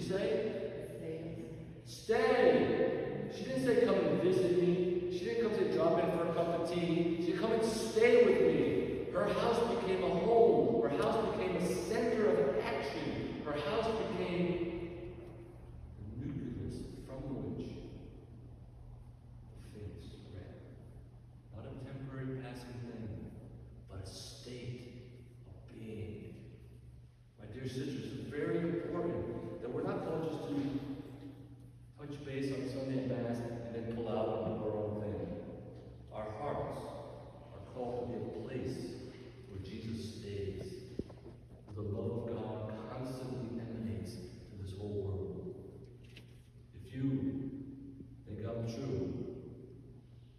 say? Stay. She didn't say come and visit me. She didn't come to drop in for a cup of tea. She said come and stay with me. Her house became a home. Her house became a center of action. Her house became the nucleus from which the faith spread. Not a temporary passing thing, but a state of being. My dear sisters, it's very important that we're not going just to touch base on Sunday Mass and then pull out and do our own thing. Our hearts are called to be a place where Jesus stays, where the love of God constantly emanates to this whole world. If you think I'm true,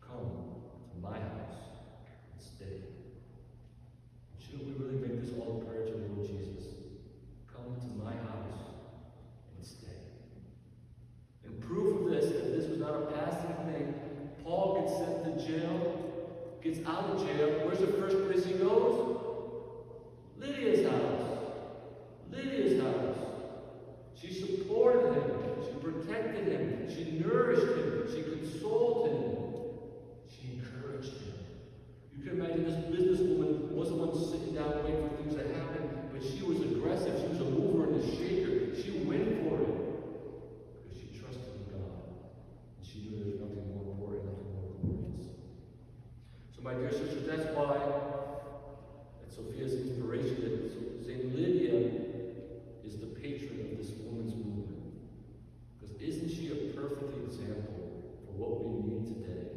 come to my house and stay. Shouldn't we really make this all a prayer to the Lord Jesus? Come to my house and stay. And proof of this, that this was not a passing thing, Paul gets sent to jail, gets out of jail. Where's the first place he goes? Lydia's house. Lydia's house. She supported him. She protected him. She nourished him. She consoled him. She encouraged him. You can imagine this businesswoman wasn't one sitting down waiting for things to happen, but she was aggressive. She was a mover and a shaker. She went for it because she trusted in God. And she knew there was nothing more important, nothing more glorious. So my dear sisters, that's why at Sophia's inspiration that St. Lydia is the patron of this woman's movement. Because isn't she a perfect example for what we need today?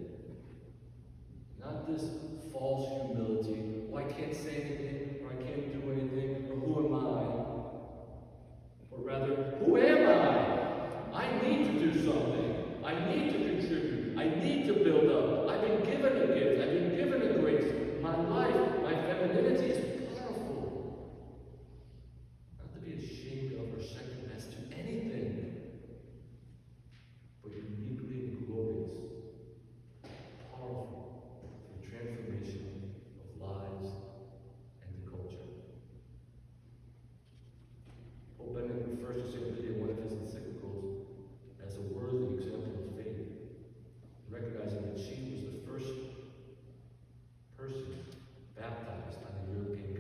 Not this false humility, oh, I can't say anything, or I can't do anything, or who am I? But rather, who am I? I need to do something. I need to contribute. I need to build up. I've been given a gift. I've been given a grace. My life, my femininity is powerful. Not to be ashamed of or second best to anything, but uniquely and glorious, powerful for the transformation of lives and the culture. Pope Benedict refers to St. Lydia in one of his encyclicals as a worthy example of faith, recognizing that she was the first person baptized on the European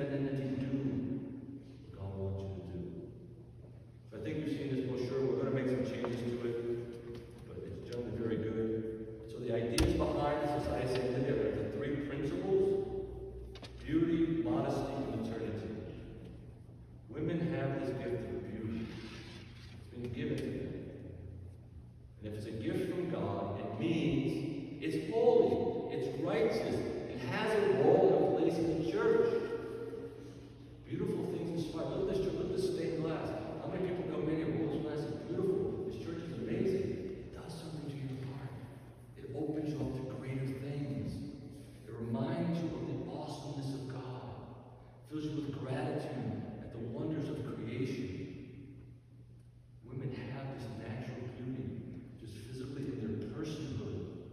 femininity, do what God wants you to do. So I think you've seen this brochure. We're going to make some changes to it, but it's generally very good. So the ideas behind Society of St. Lydia are the three principles: beauty, modesty, and maternity. Women have this gift of beauty. It's been given to them. And if it's a gift from God, it means it's holy, it's righteous, it has a role and a place in the church. Beautiful things inspire. Look at this church, look at this stained glass. How many people come in here? Well, this glass is beautiful. This church is amazing. It does something to your heart. It opens you up to greater things. It reminds you of the awesomeness of God. It fills you with gratitude at the wonders of creation. Women have this natural beauty, just physically in their personhood.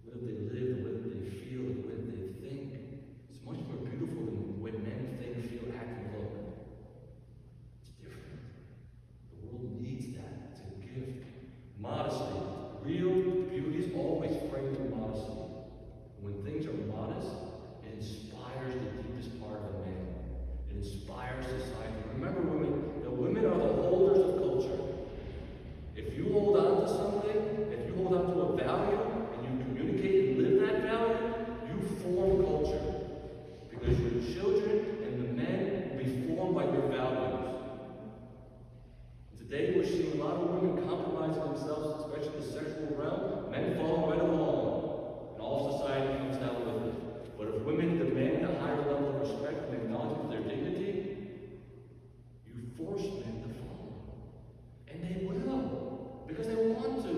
Whether they live, whether they feel, whether they think. It's much more beautiful than when men think, feel, act, and look. It's different. The world needs that. It's a gift. Modesty. Real beauty is always framed in modesty. When things are modest, it inspires the deepest part of a man. It inspires society. Remember, women, the women are the holders of culture. If you hold on to something, if you hold on to a value, and you communicate and live that value, you form culture. Because your children and the men will be formed by your values. Today we're seeing a lot of women compromising themselves, especially in the sexual realm. Men follow right along, and all society comes down with it. But if women demand a higher level of respect and acknowledgement of their dignity, you force men to follow. And they will, because they want to.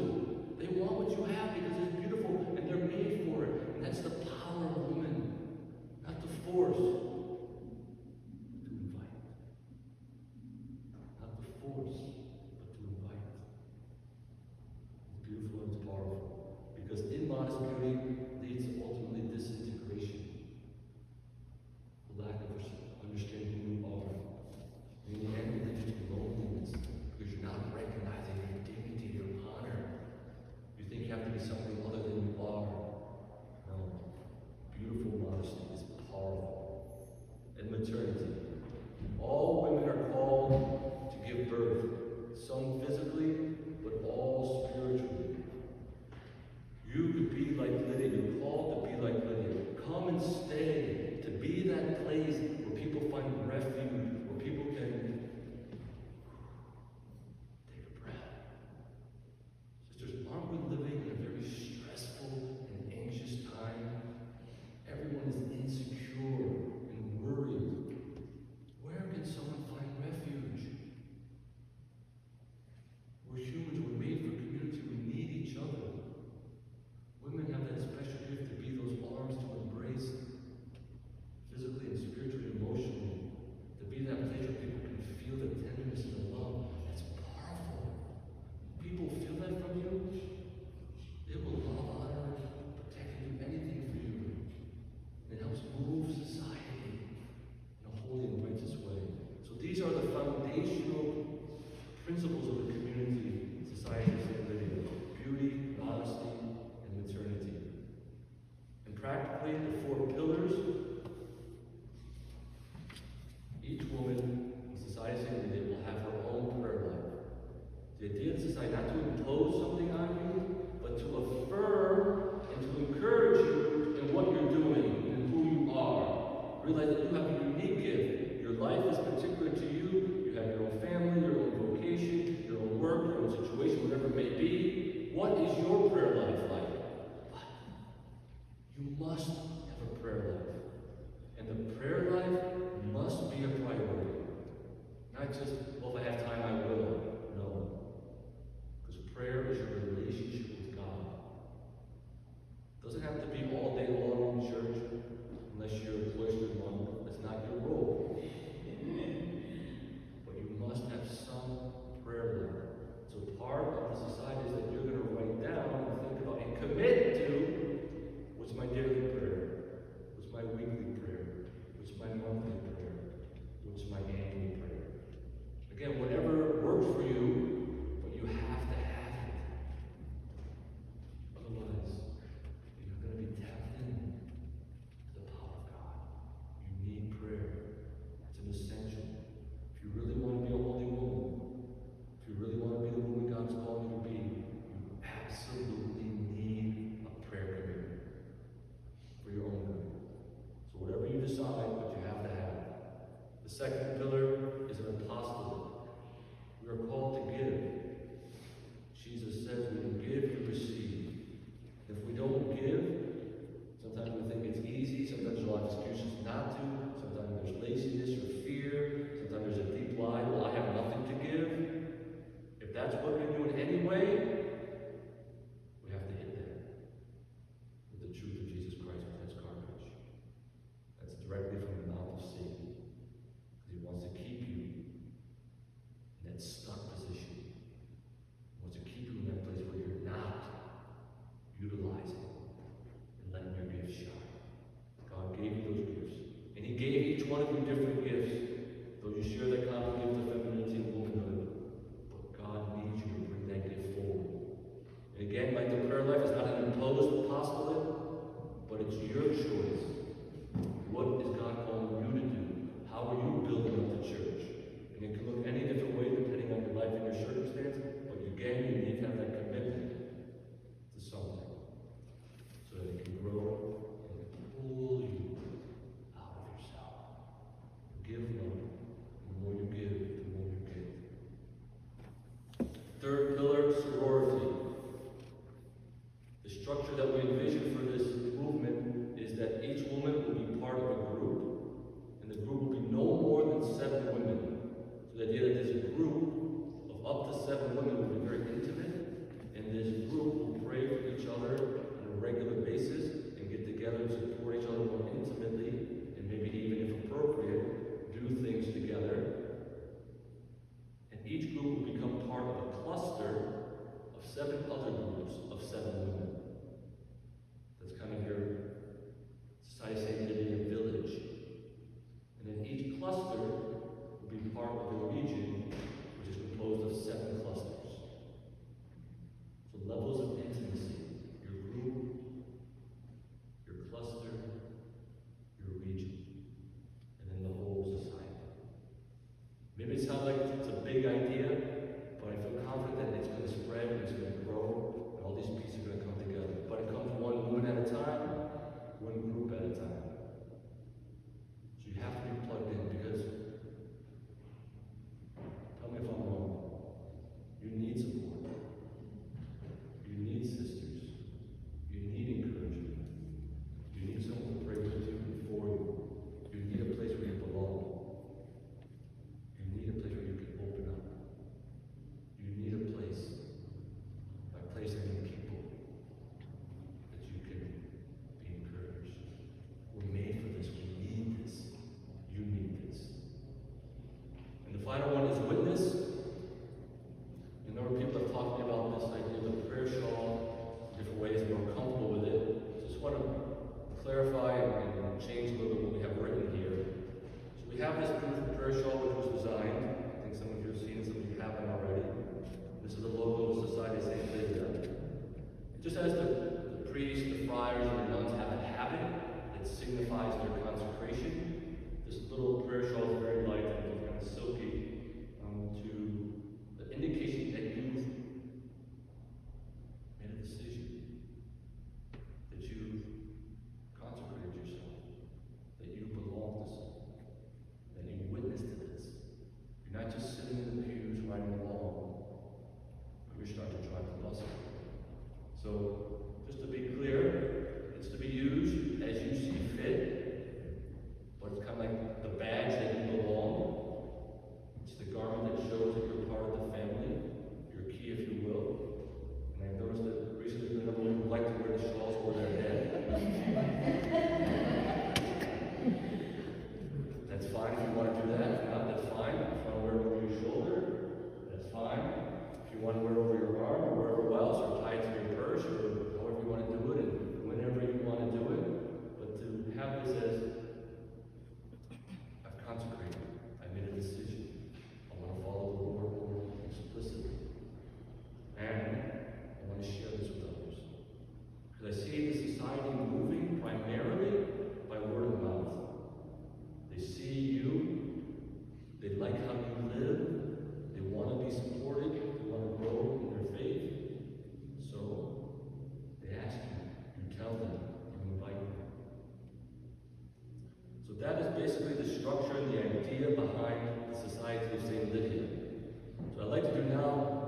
They want what you have because it's beautiful and they're made for it. And that's the power of women, not to force, but to invite. Not to force, but to invite. It's beautiful and it's powerful. Because immodest beauty leads to ultimately disintegration. The lack of understanding who you are. And in the end, it leads to loneliness. Because you're not recognizing your dignity, your honor. You think you have to be something other than you are. No. Beautiful modesty is powerful. And maternity. All women are called to give birth. Some physically, but all spiritually. You could be like Lydia. You're called to be like Lydia. Come and stay. To be that place where people find refuge, where people can take a breath. Sisters, aren't we living in a very stressful and anxious time? Everyone is insecure and worried. Where can someone find refuge? We're humans. We're made for community. We need each other. Women have that special gift to be those arms to embrace physically and spiritually and emotionally. To be that place where people can feel the tenderness and the love. That's powerful. People feel that from you, they will love, honor, protect, and do anything for you. It helps move society in a holy and righteous way. So these are the foundational principles of the community, Society of St. Lydia: beauty, modesty, and maternity. And practically, the four pillars. Each woman in Society of St. Lydia will have her own prayer life. The idea of society not to impose something on you, but to affirm and to encourage you in what you're doing and who you are. Realize that you have a unique gift. Your life is particular to you. You have your own family, your own vocation, your own work, your own situation, whatever it may be. What is The second pillar is an apostolate. We are called to give. Jesus says we can give and receive. If we don't give, sometimes we think it's easy, sometimes there's a lot of excuses not to, sometimes there's laziness or fear, sometimes there's a deep lie, well, I have nothing to give. If that's what we're doing anyway, we have to hit that with the truth of Jesus Christ, because that's garbage. That's directly from the mouth of Satan. Because he wants to keep you in that stuck position. He wants to keep you in that place where you're not utilizing and letting your gifts shine. God gave you those gifts. And he gave each one of you different gifts. Though you share that common gift of femininity and womanhood. But God needs you to bring that gift forward. And again, like the prayer life is not an imposed apostolate, but it's your choice. What is God calling you to do? How are you building up the church? And it can look any different way depending on your life and your circumstance, but again, you need to have that commitment to something so that it can grow and pull you out of yourself. Give love. The more you give, the more you give. Third pillar, sorority. The structure that we envision for this movement is that each woman will be part of a group, and the group will be no more than 7 women. So the idea that this group of up to 7 women will be very intimate, and this group will pray for each other on a regular basis and get together and support each other more intimately, and maybe even, if appropriate, do things together. And each group will become part of a cluster of 7 other groups of 7 women. That's kind of your society saying maybe a village. And then each cluster will be part of a region which is composed of 7 clusters. So levels of intimacy, your group, your cluster, your region, and then the whole society. Maybe it sounds like it's a big idea, but I feel confident that it's going to spread and it's going to grow, and all these pieces are going to come together. But it comes one woman at a time, one group at a time. So you have to be plugged in, because, tell me if I'm wrong, you need support. You need sisters. You need encouragement. You need someone to pray with you and for you. You need a place where you belong. You need a place where you can open up. You need a place in people that you can be encouraged. We're made for this. We need this. You need this. And the final one is witness. A number of people have talked to me about this idea of the prayer shawl, different ways we're comfortable with it. Just want to clarify and change a little bit what we have written here. So we have this beautiful prayer shawl which was designed. I think some of you have seen it, some of you haven't already. This is the logo of Society of St. Lydia. It just has the priests, the friars, and the nuns have a habit that signifies their consecration. This little prayer shawl is very light and kind of silky to the indication that you've made a decision, that you've consecrated yourself, that you belong to something, that you witness to this. You're not just sitting in the pews writing along, but you're starting to drive the bus. So, just to be clear, it's to be used as you see fit, but it's kind of like the badge that you belong. It's the garment that shows that you're part of the family, your key, if you will. And I've noticed that recently the number of people who like to wear the shawls over their head. That's fine if you want to do that. If not, that's fine. If you want to wear it over your shoulder, that's fine. If you want to wear it over your arm or wherever else, or tie it to your purse, or however you want to do it, and whenever you want to do it. But to have this as, I've consecrated, I made a decision. I want to follow the Lord more explicitly. And I want to share this with others. Because I see the society moving primarily by word of mouth. They see you, they like how you live, they want to be supported, they want to grow in their faith. So they ask you, you tell them, you invite them. So that is basically the structure and the idea idea behind the Society of St. Lydia. So what I'd like to do now